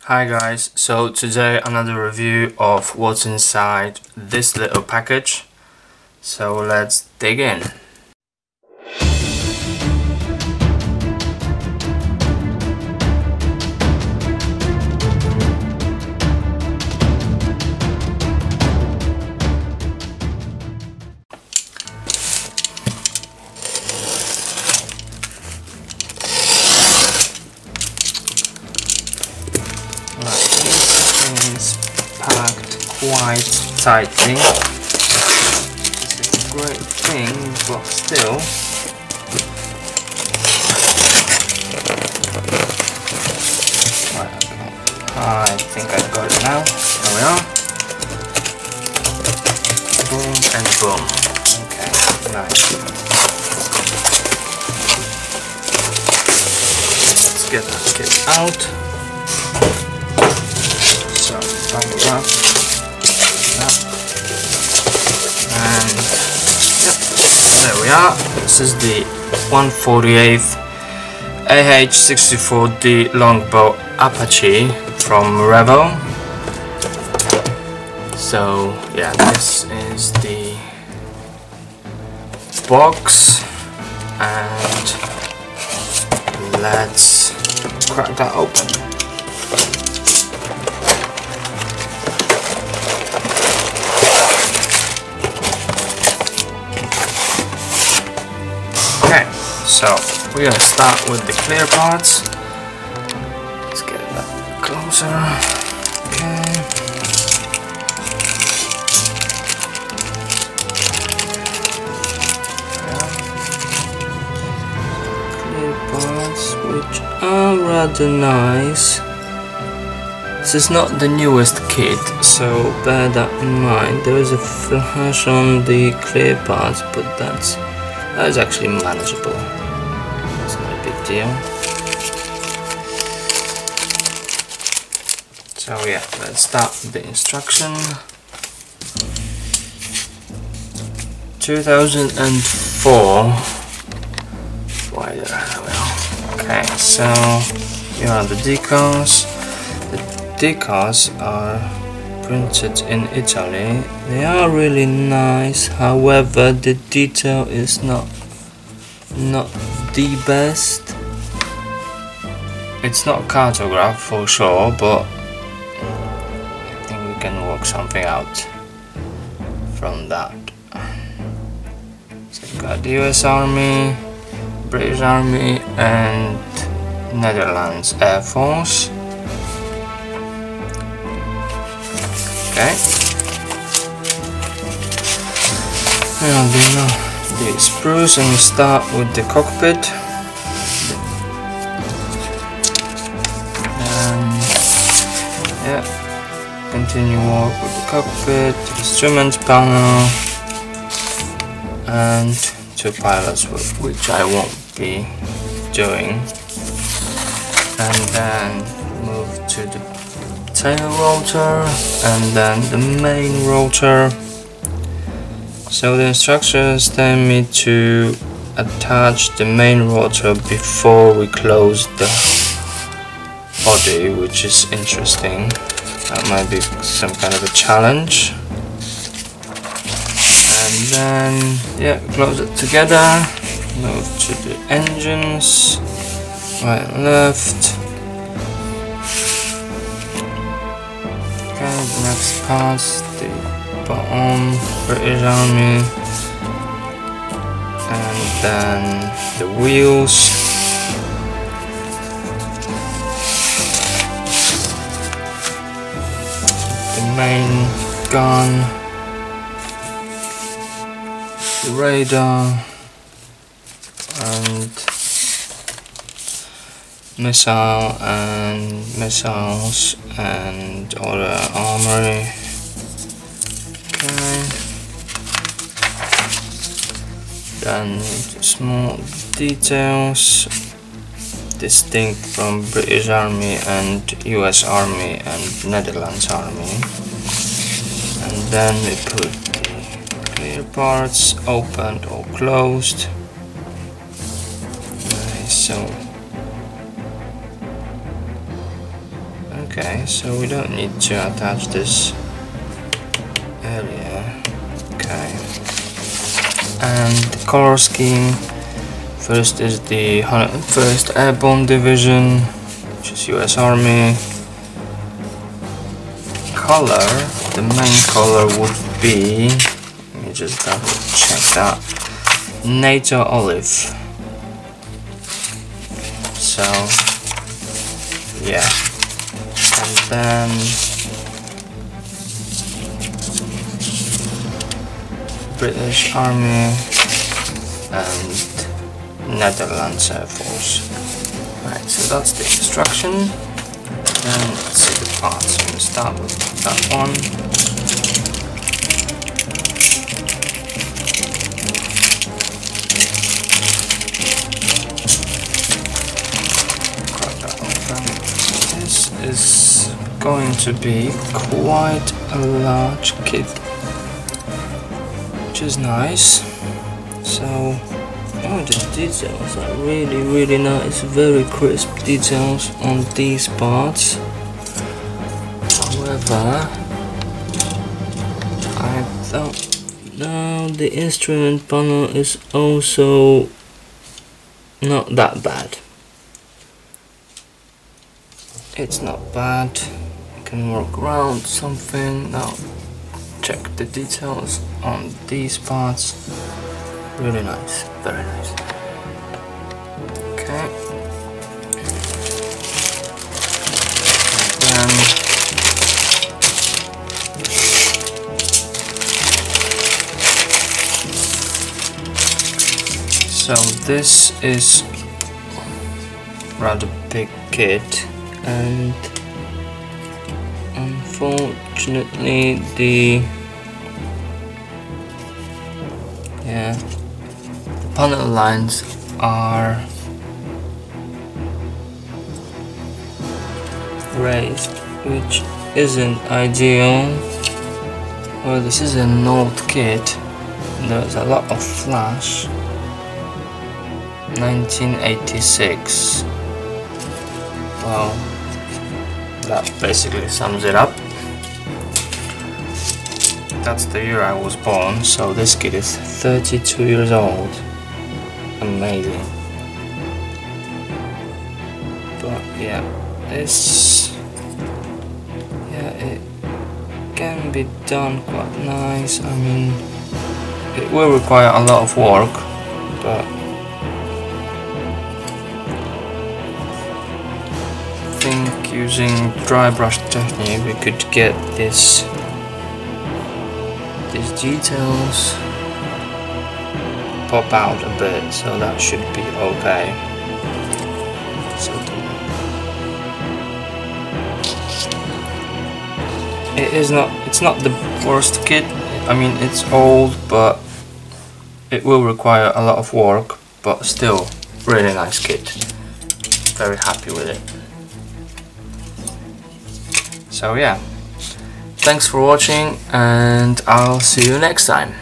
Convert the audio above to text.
Hi guys, so today another review of what's inside this little package. So let's dig in. Is packed quite tightly. It's a great thing, but still. Right, okay. I think I got it now. There we are. Boom and boom. Okay, nice. Let's get that kit out. So, bubble wrap, and yep, there we are. This is the 148th64D Longbow Apache from Revell. So yeah, this is the box, and let's crack that open. Okay, so we're gonna start with the clear parts. Let's get that closer. Okay. Clear parts, which are rather nice. This is not the newest kit, so bear that in mind. There is a flash on the clear parts, but that is actually manageable. It's not a big deal. So yeah, let's start with the instruction. 2004. Why the hell? Okay, so here are the decals. The decals are printed in Italy. They are really nice, however the detail is not the best. It's not cartograph for sure, but I think we can work something out from that. So we've got the US Army, British Army and Netherlands Air Force. Okay. And the sprues, and we start with the cockpit. And yeah, continue work with the cockpit, instrument panel, and two pilots, which I won't be doing. And then move to the tail rotor and then the main rotor. So the instructions tell me to attach the main rotor before we close the body, which is interesting. That might be some kind of a challenge. And then yeah, close it together, move to the engines, right and left. The next part, the bottom, British Army, and then the wheels, the main gun, the radar, and missiles and other armory. Okay. Then small details distinct from British Army and US Army and Netherlands Army. And then we put the clear parts opened or closed. Nice, so Okay, so we don't need to attach this area. Okay, and the color scheme. First is the 101st Airborne Division, which is US Army. Color, the main color would be, let me just double check that, NATO Olive. So yeah, and then British Army and Netherlands Air Force. Right, so that's the instruction. Then let's see the parts. I'm going to start with that one. Crack that open. This is going to be quite a large kit, which is nice. So oh, the details are really nice, very crisp details on these parts. However, I don't know, the instrument panel is also not that bad. It's not bad, you can work around something. Now check the details on these parts. Really nice, very nice. Okay. Then so this is rather big kit, and unfortunately the panel lines are raised, which isn't ideal. Well, this is an old kit. There's a lot of flash. 1986. Well, that basically sums it up. That's the year I was born, so this kit is 32 years old. Amazing. But yeah, it can be done quite nice. I mean, it will require a lot of work, but I think using dry brush technique we could get these details pop out a bit, so that should be okay. So it's not the worst kit. I mean, it's old, but it will require a lot of work, but still really nice kit. Very happy with it. So yeah, thanks for watching, and I'll see you next time.